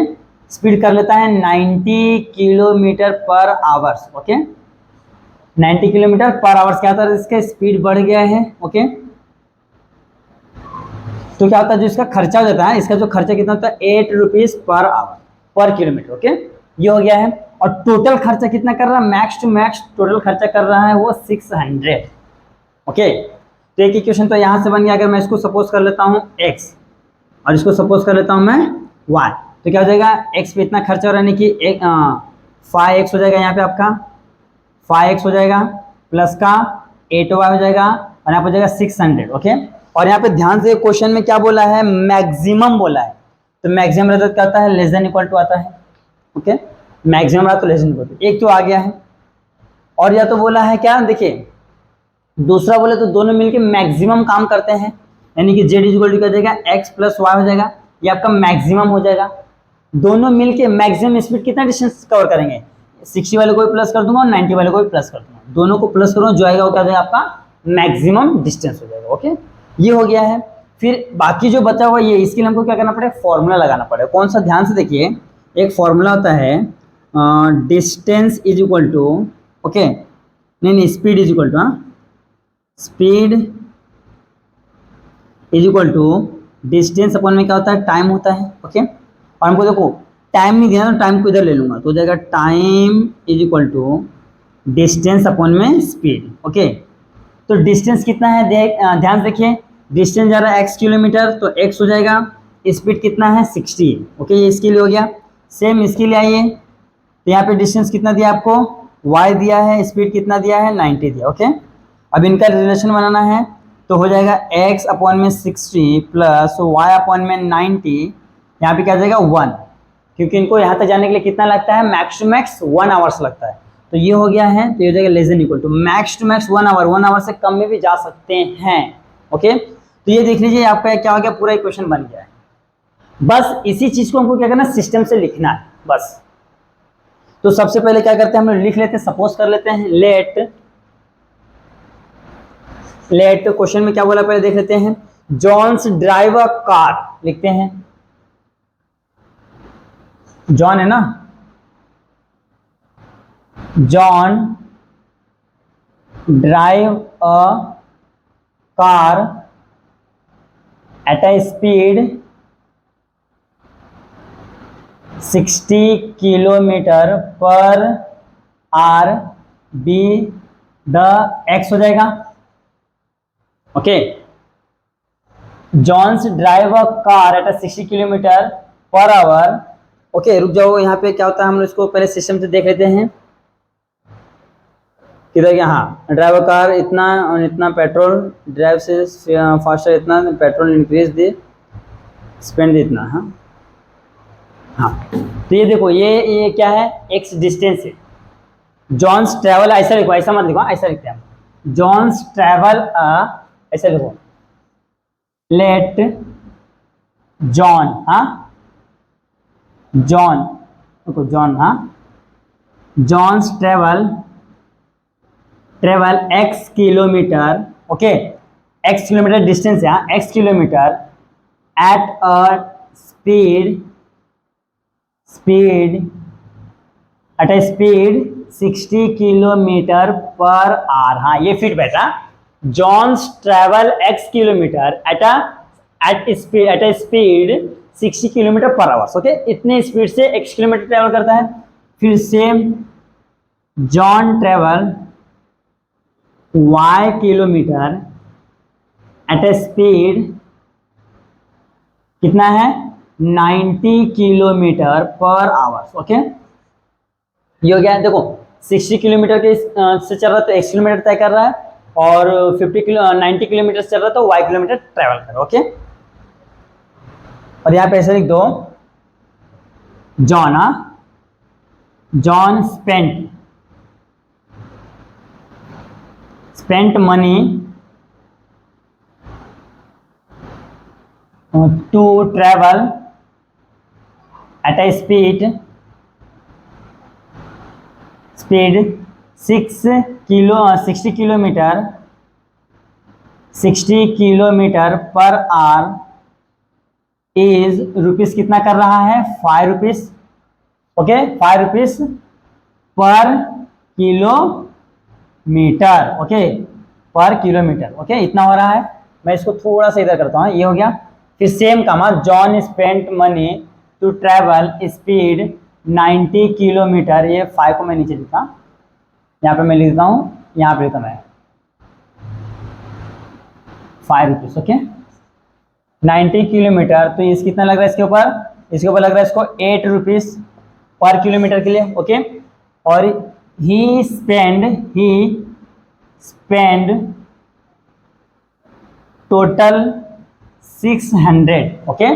स्पीड कर लेता है 90 kilometre per hours. Okay, 90 kilometre per hours क्या होता है, इसका स्पीड बढ़ गया है। ओके, तो क्या होता है, जो इसका खर्चा हो जाता है, इसका जो खर्चा कितना होता है 8 रुपीज़ पर आवर पर किलोमीटर। ओके, ये हो गया है। और टोटल खर्चा कितना कर रहा है, मैक्स टू मैक्स टोटल खर्चा कर रहा है वो 600। ओके, तो एक इक्वेशन तो यहाँ से बन गया। अगर मैं इसको सपोज कर लेता हूँ x और इसको सपोज कर लेता हूँ मैं y, तो क्या हो जाएगा, x पे इतना खर्चा हो रहा है कि 5x हो जाएगा, यहाँ पे आपका 5x हो जाएगा, प्लस का 8y हो जाएगा, और यहाँ पे हो जाएगा 600। ओके, और यहाँ पे ध्यान से क्वेश्चन में क्या बोला है, मैक्सिमम बोला है। तो मैक्सिमम रहता क्या होता है, लेस देन इक्वल टू आता है। ओके, मैक्सिमम रहा तो लेस देन इक्वल टू, एक तो आ गया है। और या तो बोला है क्या, देखिए दूसरा बोले तो दोनों मिलके मैक्सिमम काम करते हैं, यानी कि z इक्वल टू क्या हो जाएगा, x प्लस वाई हो जाएगा, ये आपका मैक्सिमम हो जाएगा। दोनों मिलके मैक्सिमम स्पीड कितना डिस्टेंस कवर करेंगे, 60 वाले को भी प्लस कर दूंगा और 90 वाले को भी प्लस कर दूंगा, दोनों को प्लस करूंगा, जो आएगा वो क्या हो जाएगा आपका मैक्सिमम डिस्टेंस हो जाएगा। ओके, ये हो गया है। फिर बाकी जो बचा हुआ ये, इसके लिए हमको क्या करना पड़ेगा, फॉर्मूला लगाना पड़ेगा। कौन सा, ध्यान से देखिए, एक फॉर्मूला होता है distance is equal to, okay नहीं स्पीड इज इक्वल टू, हाँ speed is equal to distance upon में क्या होता है, टाइम होता है। ओके, और हमको देखो टाइम नहीं दिया तो टाइम को इधर ले लूंगा, तो हो जाएगा time is equal to distance upon में स्पीड। ओके, तो डिस्टेंस कितना है, ध्यान से देखिए, डिस्टेंस जा रहा है x किलोमीटर, तो x हो जाएगा, स्पीड कितना है 60। ओके, ये इसके लिए हो गया। सेम इसके लिए आइए, तो यहाँ पे डिस्टेंस कितना दिया आपको, y दिया है, स्पीड कितना दिया है 90 दिया। ओके, अब इनका रिलेशन बनाना है, तो हो जाएगा x अपॉन में 60 प्लस y अपॉन में 90, यहाँ पे क्या जाएगा 1, क्योंकि इनको यहाँ तक जाने के लिए कितना लगता है, मैक्स टू मैक्स 1 आवर्स लगता है। तो ये हो गया है, तो ये हो जाएगा less than equal to max to max 1 hour, 1 hour से कम में भी जा सकते हैं। ओके, तो ये देख लीजिए आपका क्या हो गया, पूरा इक्वेशन बन गया है। बस इसी चीज को हमको क्या करना है, सिस्टम से लिखना है बस। तो सबसे पहले क्या करते हैं, हम लोग लिख लेते हैं, सपोज कर लेते हैं, लेट क्वेश्चन में क्या बोला पहले देख लेते हैं, जॉन्स ड्राइव अ कार, लिखते हैं जॉन है ना, John drive a car at a speed 60 kilometre per hour, be the x हो जाएगा। Okay, John's drive a car at a 60 kilometre per hour. Okay, रुक जाओ, यहाँ पे क्या होता है, हम लोग इसको पहले सिस्टम से देख लेते हैं किधर गया। हाँ, ड्राइव अ कार इतना और इतना पेट्रोल, ड्राइव से फास्टर इतना, पेट्रोल इंक्रीज दे, स्पेंड इतना। हाँ हाँ, तो ये देखो, ये क्या है, एक्स डिस्टेंस है। जॉन्स ट्रैवल, ऐसा लिखो, ऐसा मत लिखो, ऐसा लिखते हैं, जॉन्स ट्रैवल ऐसा लिखो, लेट जॉन, हाँ जॉन, देखो जॉन, हाँ John's travel x kilometre. Okay, x kilometre distance है, हाँ x kilometre at a speed 60 kilometre per hour. हाँ, ये फिट बैठा, John's travel x kilometre at speed 60 kilometre per hour. Okay, इतने स्पीड से x किलोमीटर ट्रैवल करता है। फिर same John travel y kilometre at a speed कितना है, 90 किलोमीटर पर आवर। ओके, ये हो गया। देखो 60 किलोमीटर के से चल रहा है तो x किलोमीटर तय कर रहा है, और 90 किलोमीटर से चल रहा है तो y किलोमीटर ट्रैवल कर रहा है। ओके, और यहाँ पे ऐसे लिख दो, John, John spent money to travel at a speed 60 kilometre per our is rupees कितना कर रहा है 5 रुपीस, ओके 5 रुपीस पर किलोमीटर, ओके पर किलोमीटर, ओके इतना हो रहा है। मैं इसको थोड़ा सा इधर करता हूँ, ये हो गया। फिर सेम काम, John spent money to travel speed 90 kilometre, ये 5 को मैं नीचे लिखता, यहाँ पे मैं लिख देता हूँ, यहाँ पे लिखता मैं 5 रुपीस, ओके 90 किलोमीटर, तो इस कितना लग रहा है इसके ऊपर लग रहा है इसको 8 रुपीस पर किलोमीटर के लिए, ओके। और he spend total 600, okay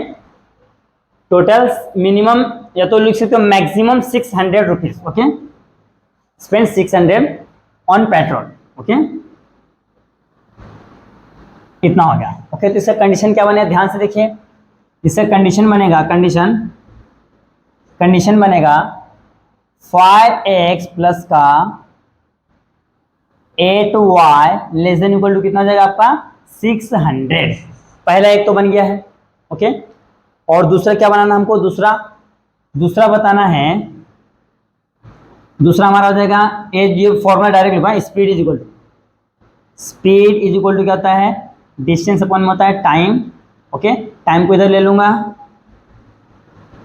total minimum या तो लिख सकते हो maximum 600 rupees, okay spend 600 on petrol, okay इतना हो गया, ओके। तो इसका कंडीशन क्या बनेगा, ध्यान से देखिए, इसका कंडीशन बनेगा 5x प्लस का 8y less than equal to कितना हो जाएगा आपका 600। पहला एक तो बन गया है, ओके। और दूसरा क्या बनाना हमको, दूसरा बताना है, दूसरा हमारा हो जाएगा ये फॉर्मूला डायरेक्ट लिखा, स्पीड इज इक्वल टू क्या होता है, डिस्टेंस अपॉन में होता है टाइम, ओके टाइम को इधर ले लूंगा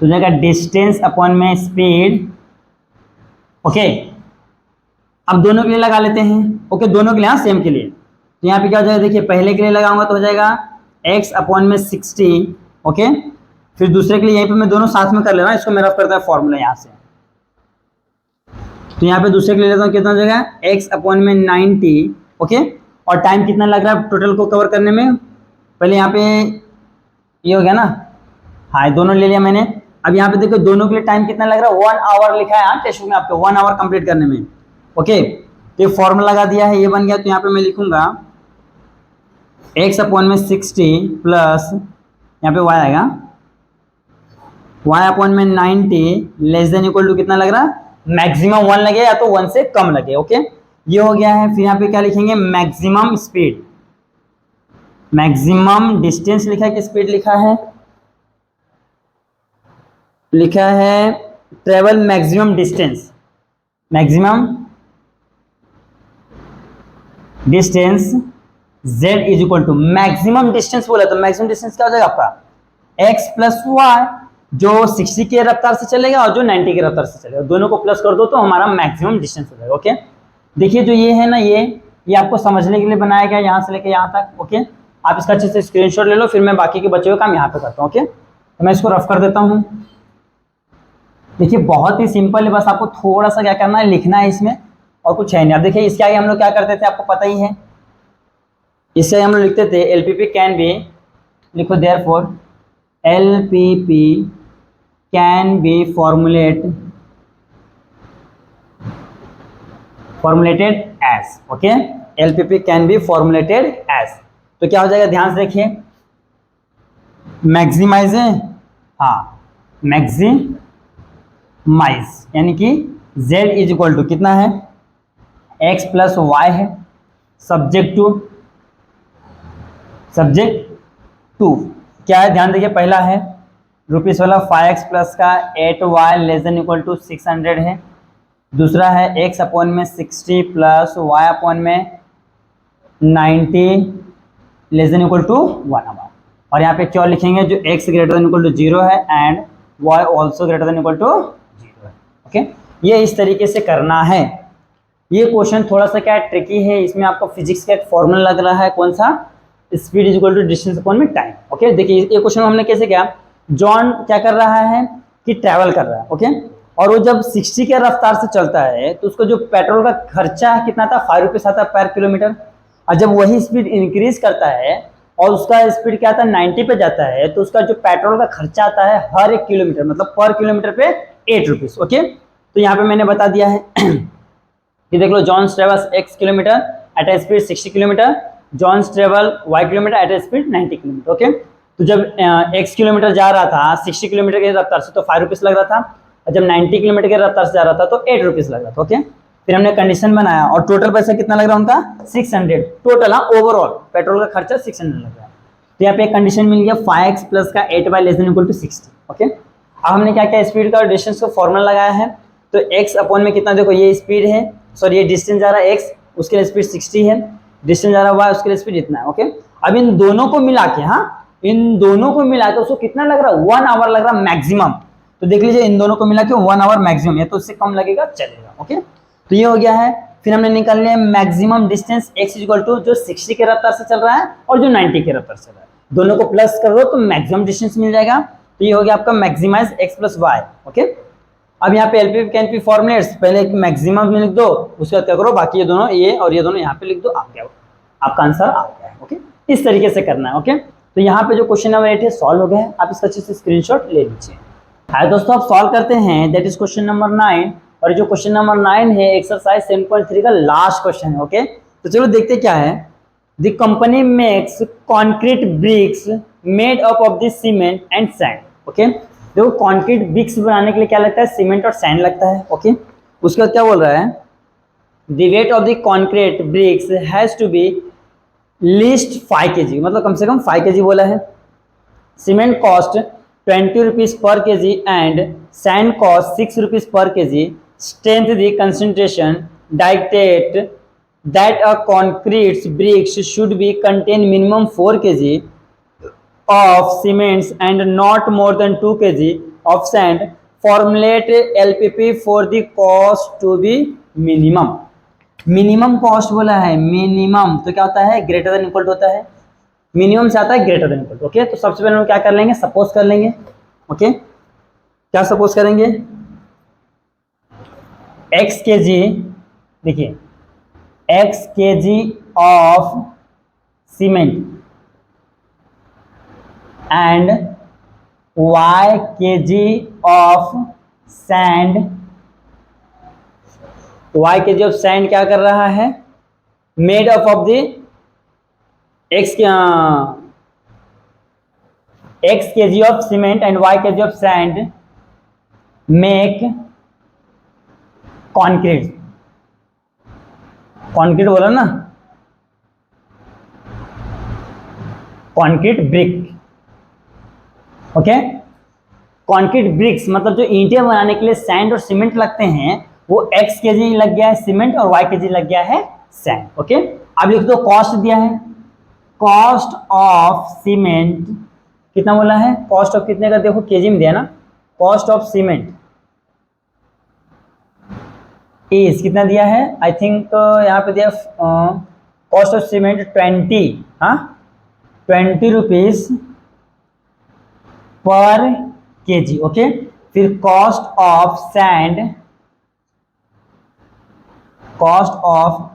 तो जाएगा डिस्टेंस अपॉन में स्पीड, ओके। अब दोनों के लिए लगा लेते हैं, ओके दोनों के लिए, हाँ सेम के लिए। तो यहाँ पे क्या हो जाएगा, देखिए पहले के लिए लगाऊंगा तो हो जाएगा x अपॉन में 60, ओके। फिर दूसरे के लिए यहीं पे मैं दोनों साथ में कर ले रहा हूँ, इसको मैं रफ करता है फॉर्मूला यहाँ से। तो यहाँ पे दूसरे के लिए लेता हूँ, कितना हो जाएगा x अपॉन में 90, ओके। और टाइम कितना लग रहा है टोटल को कवर करने में, पहले यहाँ पे ये हो गया ना, हाँ दोनों ले लिया मैंने। अब यहाँ पे देखो दोनों के लिए टाइम कितना लग रहा है, 1 आवर लिखा है हाँ टेस्ट में आपको 1 आवर कंप्लीट करने में, ओके। तो ये फॉर्मूला लगा दिया है, ये बन गया। तो यहाँ पे मैं लिखूंगा x अपॉन में 60 प्लस यहाँ पे y आएगा y अपॉन में 90 लेस देन इक्वल टू कितना लग रहा है, मैक्सिमम 1 लगे या तो 1 से कम लगे, ओके ये हो गया है। फिर यहाँ पे क्या लिखेंगे, मैक्सिमम स्पीड, मैक्सिमम डिस्टेंस लिखा है कि स्पीड लिखा है travel maximum distance, z is equal to maximum distance बोला, तो मैक्सिमम डिस्टेंस क्या हो जाएगा आपका x प्लस वाई, जो 60 की रफ्तार से चलेगा और जो 90 की रफ्तार से चलेगा, दोनों को प्लस कर दो तो हमारा मैक्सिमम डिस्टेंस हो जाएगा, ओके। देखिए जो ये है ना, ये आपको समझने के लिए बनाया गया यहाँ से लेके यहाँ तक, ओके। आप इसका अच्छे से स्क्रीनशॉट ले लो, फिर मैं बाकी के बचे हुए काम यहाँ पे करता हूँ, ओके। तो मैं इसको रफ कर देता हूँ। देखिए बहुत ही सिंपल है, बस आपको थोड़ा सा क्या करना है, लिखना है इसमें और कुछ है नहीं। अब देखिए इसके आगे हम लोग क्या करते थे आपको पता ही है, इससे हम लोग लिखते थे LPP कैन बी, लिखो therefore LPP can be formulated as, okay LPP can be formulated as. तो क्या हो जाएगा, ध्यान से देखिए, मैक्सिमाइज है, हाँ मैक्सिमाइज यानी कि z इज इक्वल टू कितना है x प्लस वाई है, सब्जेक्ट टू क्या है, ध्यान देखिए पहला है रुपीस वाला 5x प्लस का 8y less than equal to 600 है। दूसरा है x अपॉन में 60 प्लस y अपॉन में 90 less than equal to 1 hour. और यहाँ पे क्या लिखेंगे, जो x greater than equal to 0 है and y also greater than equal to 0 है, ओके। ये इस तरीके से करना है। ये क्वेश्चन थोड़ा सा क्या ट्रिकी है, इसमें आपको फिजिक्स का एक फॉर्मूला लग रहा है, कौन सा, speed is equal to distance upon में टाइम, ओके। देखिए ये क्वेश्चन हमने कैसे किया, जॉन क्या कर रहा है कि ट्रैवल कर रहा है, ओके। और वो जब 60 के रफ्तार से चलता है तो उसको जो पेट्रोल का खर्चा कितना था, 5 रुपीज आता है पर किलोमीटर। और जब वही स्पीड इंक्रीज करता है और उसका स्पीड क्या आता है 90 पे जाता है, तो उसका जो पेट्रोल का खर्चा आता है हर 1 किलोमीटर मतलब पर किलोमीटर पे 8 रुपीज। ओके, तो यहाँ पे मैंने बता दिया है कि देख लो, John's travels x kilometre at a speed 60 kilometre, John's travel y kilometre at a speed 90 kilometre. Okay, तो जब x किलोमीटर जा रहा था 60 किलोमीटर की रफ्तार से तो 5 रुपीज लग रहा था, और जब 90 किलोमीटर की रफ्तार से जा रहा था तो 8 रुपीज लग रहा था। ओके, फिर हमने कंडीशन बनाया और टोटल पैसा कितना लग रहा है उनका 600 टोटल। हाँ, ओवरऑल पेट्रोल का खर्चा 600 लग रहा है। तो यहाँ पे एक कंडीशन मिल गया 5x प्लस का 8y less than equal to 60। Okay, अब हमने क्या क्या स्पीड का और डिस्टेंस का फॉर्मूला लगाया है, तो x अपॉन में कितना, देखो ये स्पीड है, सॉरी ये डिस्टेंस जा रहा है x, उसके लिए स्पीड 60 है, डिस्टेंस जा रहा है y, उसके लिए स्पीड इतना है। ओके, अब इन दोनों को मिला के, हाँ इन दोनों को मिला के उसको कितना लग रहा है 1 आवर लग रहा है मैक्सिमम। तो देख लीजिए इन दोनों को मिला के 1 आवर मैक्सिमम है, तो उससे कम लगेगा चलेगा। ओके, तो ये हो गया है। फिर हमने निकाल लिया maximum distance x equal to जो 60 के रफ्तार से चल रहा है और जो 90 के रफ्तार से चल रहा है, दोनों को प्लस कर दो तो मैक्सिमम डिस्टेंस मिल जाएगा। तो ये हो गया आपका maximise x plus y. Okay, अब यहाँ पे एलपी कैन पी फॉर्मुलेट्स, पहले एक मैक्सिमम में लिख दो, उसके बाद क्या करो बाकी ये दोनों ये और ये दोनों यहाँ पे लिख दो, आ गया आपका आंसर आ गया है। ओके, इस तरीके से करना है। ओके, तो यहाँ पे जो क्वेश्चन नंबर 8 है सॉल्व हो गया है, आप इसका अच्छे से स्क्रीनशॉट ले लीजिए। हाय दोस्तों, आप सॉल्व करते हैं, दैट इज क्वेश्चन नंबर 9, और जो क्वेश्चन नंबर 9 है एक्सरसाइज 7.3 का लास्ट क्वेश्चन है। ओके, तो चलो देखते क्या है। The company makes concrete bricks made up of the cement and sand. Okay, देखो कॉन्क्रीट ब्रिक्स बनाने के लिए क्या लगता है, सीमेंट और सैंड लगता है। ओके, उसके बाद क्या बोल रहा है, the weight of the concrete bricks has to be least 5 kg, मतलब कम से कम 5 kg बोला है। Cement cost 20 rupees per kg and sand cost 6 rupees per kg। Strength the concentration dictate that a concrete bricks should be contain minimum 4 kg of cements and not more than 2 kg of sand. Formulate LPP for the cost to be minimum. Minimum cost बोला है, मिनिमम तो क्या होता है ग्रेटर देन इक्वल होता है, मिनिमम से आता है ग्रेटर देन इक्वल। ओके, तो सबसे पहले हम क्या कर लेंगे, सपोज कर लेंगे। ओके, क्या सपोज करेंगे, x kg, देखिए x kg of cement and y kg of sand। y kg of sand क्या कर रहा है, made up of the x kg of cement and y kg of sand make concrete। Concrete बोला ना, concrete brick. Okay, concrete bricks मतलब जो ईंटें बनाने के लिए सैंड और सीमेंट लगते हैं वो x kg लग गया है सीमेंट और y kg लग गया है सैंड। ओके, अब लिख दो कॉस्ट दिया है, कॉस्ट ऑफ सीमेंट कितना बोला है, कॉस्ट ऑफ कितने का देखो केजी में दिया ना, कॉस्ट ऑफ सीमेंट इज कितना दिया है, आई थिंक यहाँ पे दिया कॉस्ट ऑफ सीमेंट 20, हाँ 20 रुपीज पर केजी। ओके, फिर cost of sand, cost of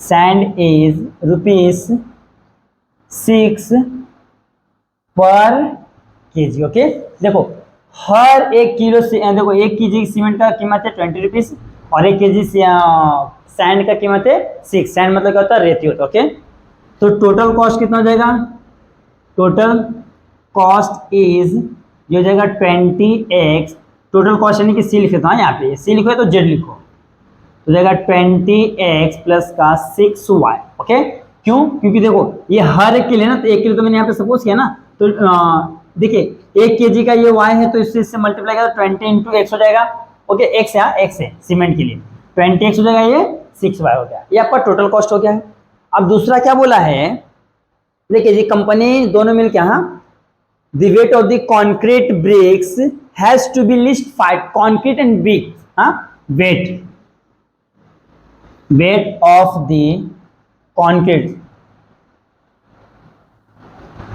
sand is rupees 6 पर केजी। ओके, देखो हर 1 किलो से देखो 1 केजी सीमेंट का कीमत है 20 रुपीज और 1 केजी सैंड का कीमत है 6। सैंड मतलब क्या होता है, रेती होता है। ओके, तो टोटल कॉस्ट कितना हो जाएगा, टोटल कॉस्ट इज ये हो जाएगा 20x, टोटल कॉस्ट यानी कि सी लिखे तो, हाँ यहाँ पे सी लिखो तो जेड लिखो, तो जाएगा 20x प्लस का 6y। ओके, क्यों, क्योंकि देखो ये हर एक के लिए ना, तो 1 किलो तो मैंने यहाँ पे सपोज किया ना, तो देखिए 1 kg का ये y है तो इससे मल्टीप्लाई करो 20 इंटू x हो जाएगा। ओके, x है, x है सीमेंट के लिए 20x हो जाएगा, ये 6y हो गया, ये आपका टोटल कॉस्ट हो गया है। अब दूसरा क्या बोला है, देखिए जी कंपनी दोनों मिलकर, हाँ the weight of the concrete bricks has to be least 5 concrete and brick, हाँ weight of the concrete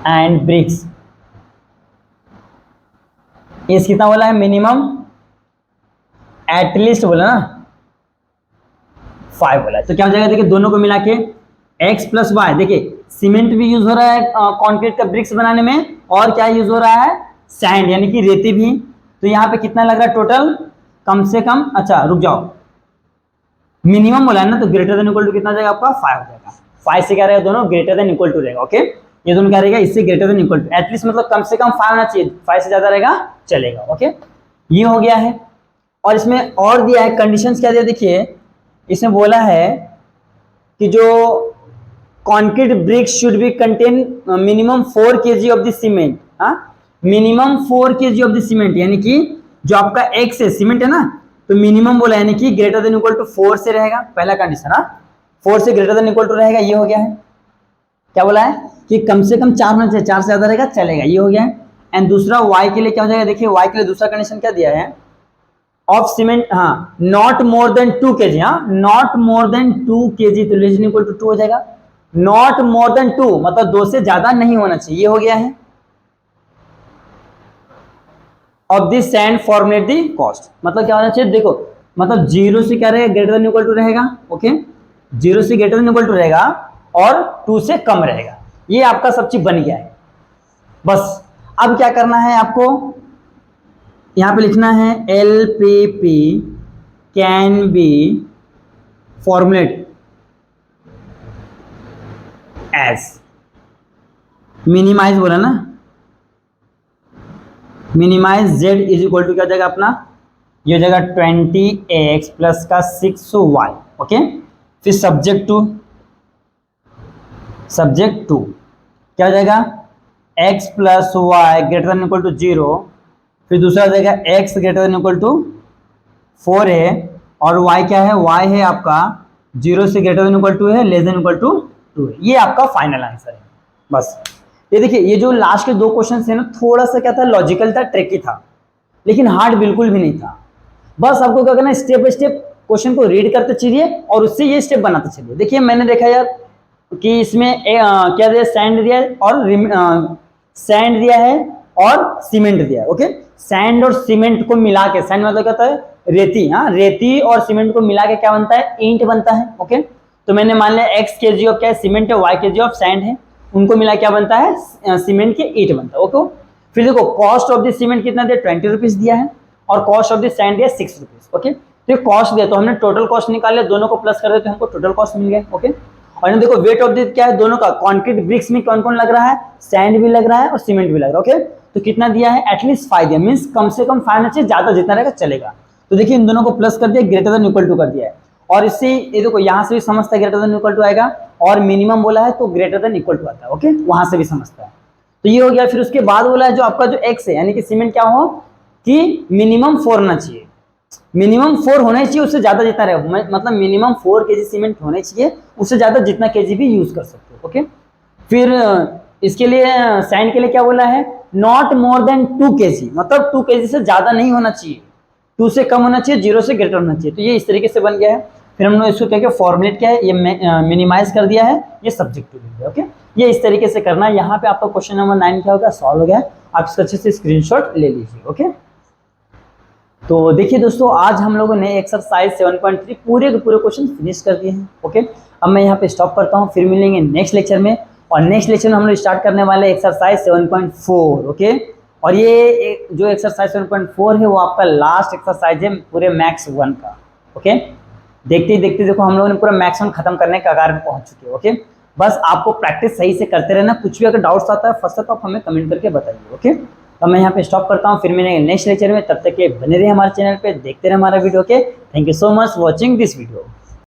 and bricks is कितना बोला है, मिनिमम एटलीस्ट बोला ना 5 बोला है, तो क्या हो जाएगा, देखिए दोनों को मिला के x प्लस वाई, देखिए सीमेंट भी यूज हो रहा है कंक्रीट का ब्रिक्स बनाने में, और क्या यूज हो रहा है, सैंड यानी कि रेती भी। तो यहाँ पे कितना लग रहा है टोटल, कम से कम, अच्छा रुक जाओ, मिनिमम बोला है ना, तो ग्रेटर देन इक्वल टू कितना जाएगा आपका 5 हो जाएगा। 5 से क्या रहेगा, दोनों ग्रेटर देन इक्वल टू रहेगा। ओके, ये दोनों क्या रहेगा, इससे greater than equal to, at least मतलब कम से कम 5 होना चाहिए, 5 से ज्यादा रहेगा चलेगा। ओके, ये हो गया है। और इसमें और दिया है कंडीशंस, क्या दिया देखिए, इसमें बोला है कि जो concrete bricks should be contain minimum 4 kg of the cement. हाँ, minimum 4 kg of the cement, यानी कि जो आपका एक्स है सीमेंट है ना, तो मिनिमम बोला यानी कि ग्रेटर देन इक्वल टू 4 से रहेगा, पहला कंडीशन। हाँ, 4 से ग्रेटर देन इक्वल टू रहेगा, ये हो गया है। क्या बोला है कि कम से कम 4 होना चाहिए, 4 से ज्यादा रहेगा चलेगा, ये हो गया है। एंड दूसरा वाई के लिए क्या हो जाएगा, देखिए वाई के लिए दूसरा कंडीशन क्या दिया है, ऑफ सीमेंट, हाँ, नॉट मोर देन 2 kg, हाँ, नॉट मोर देन 2 kg, तो लेस देन इक्वल टू 2 हो जाएगा। नॉट मोर देन 2 मतलब 2 से ज्यादा नहीं होना चाहिए, ये हो गया है। Of this sand formulate the cost, मतलब क्या होना चाहिए, देखो मतलब 0 से क्या रहेगा, ग्रेटर देन इक्वल टू रहेगा। ओके, 0 से ग्रेटर देन इक्वल टू रहेगा और 2 से कम रहेगा, ये आपका सब चीज बन गया है। बस अब क्या करना है आपको, यहां पे लिखना है LPP can be formulate as, minimise बोला ना, minimise z is equal to क्या जाएगा अपना, ये हो जाएगा 20x प्लस का 6y। ओके, फिर सब्जेक्ट टू क्या हो जाएगा, x plus y greater than equal to 0, फिर दूसरा हो जाएगा x greater than equal to 4 है, और y क्या है, y है आपका 0 से ग्रेटर देन इक्वल टू है, लेस देन इक्वल टू 2 है। ये आपका फाइनल आंसर है। बस ये देखिए, ये जो लास्ट के 2 क्वेश्चन थे ना, थोड़ा सा क्या था, लॉजिकल था, ट्रिकी था, लेकिन हार्ड बिल्कुल भी नहीं था। बस आपको क्या करना है, स्टेप बाय स्टेप क्वेश्चन को रीड करते चलिए और उससे ये स्टेप बनाते चलिए। देखिए मैंने देखा यार कि इसमें क्या दिया, सैंड दिया है और सैंड दिया है और सीमेंट दिया है। ओके, सैंड और सीमेंट को मिला के, सैंड मतलब क्या होता है, रेती, हाँ, रेती और सीमेंट को मिला के क्या बनता है, ईंट बनता है। ओके, तो मैंने मान लिया x kg ऑफ क्या है, सीमेंट है, y kg ऑफ सैंड है, उनको मिला क्या बनता है, सीमेंट के ईंट बनता है। ओके, फिर देखो कॉस्ट ऑफ द सीमेंट कितना दिया, 20 रुपीज दिया है, और कॉस्ट ऑफ द सैंड दिया 6 रुपीज। ओके, तो ये कॉस्ट दिया, तो हमने टोटल कॉस्ट निकाल लिया, दोनों को प्लस कर दे तो हमको टोटल कॉस्ट मिल गया। ओके, और देखो वेट ऑफ द क्या है, दोनों का, कंक्रीट ब्रिक्स में कौन कौन लग रहा है, सैंड भी लग रहा है और सीमेंट भी लग रहा है। ओके, तो कितना दिया है, एटलीस्ट 5 दिया, मींस कम से कम 5 होना चाहिए, ज्यादा जितना रहेगा चलेगा। तो देखिए इन दोनों को प्लस कर दिया, ग्रेटर देन इक्वल टू कर दिया है, और इससे ये देखो यहाँ से भी समझता है ग्रेटर देन इक्वल टू आएगा, और मिनिमम बोला है तो ग्रेटर देन इक्वल टू आता है। ओके, वहां से भी समझता है, तो ये हो गया। फिर उसके बाद बोला है जो आपका जो एक्स है, यानी कि सीमेंट क्या हो कि मिनिमम 4 होना चाहिए, मिनिमम 4 होना चाहिए, उससे ज्यादा जितना रहेगा, मतलब मिनिमम 4 kg सीमेंट होने चाहिए, उससे ज्यादा जितना kg भी यूज कर सकते हो। ओके, फिर इसके लिए सैंड के लिए क्या बोला है, नॉट मोर देन 2 kg, मतलब 2 kg से ज्यादा नहीं होना चाहिए, 2 से कम होना चाहिए, 0 से ग्रेटर होना चाहिए। तो ये इस तरीके से बन गया है। फिर हमने इसको क्या किया, फॉर्मुलेट क्या है, ये मिनिमाइज कर दिया है, ये सब्जेक्ट टू दिया। ओके, ये इस तरीके से करना है। यहाँ पे आपका क्वेश्चन नंबर 9 क्या होगा, सॉल्व हो गया। आप इसका अच्छे से स्क्रीनशॉट ले लीजिए। ओके, तो देखिए दोस्तों, आज हम लोगों ने एक्सरसाइज 7.3 पूरे के पूरे क्वेश्चन फिनिश कर दिए हैं। ओके, अब मैं यहाँ पे स्टॉप करता हूँ, फिर मिलेंगे नेक्स्ट लेक्चर में, और नेक्स्ट लेक्चर में हम लोग स्टार्ट करने वाले एक्सरसाइज 7.4। ओके, और ये जो एक्सरसाइज 7.4 है वो आपका लास्ट एक्सरसाइज है पूरे मैक्स 1 का। ओके, देखते ही देखते देखो हम लोगों ने पूरा मैक्स 1 खत्म करने के कगार में पहुंच चुके हैं। ओके, बस आपको प्रैक्टिस सही से करते रहना, कुछ भी अगर डाउट्स आता है फंसता तो आप हमें कमेंट करके बताइए। ओके, तो मैं यहाँ पे स्टॉप करता हूँ, फिर मिलेंगे नेक्स्ट लेक्चर में, तब तक के बने रहे हमारे चैनल पे, देखते रहे हमारा वीडियो। के thank you so much watching this video.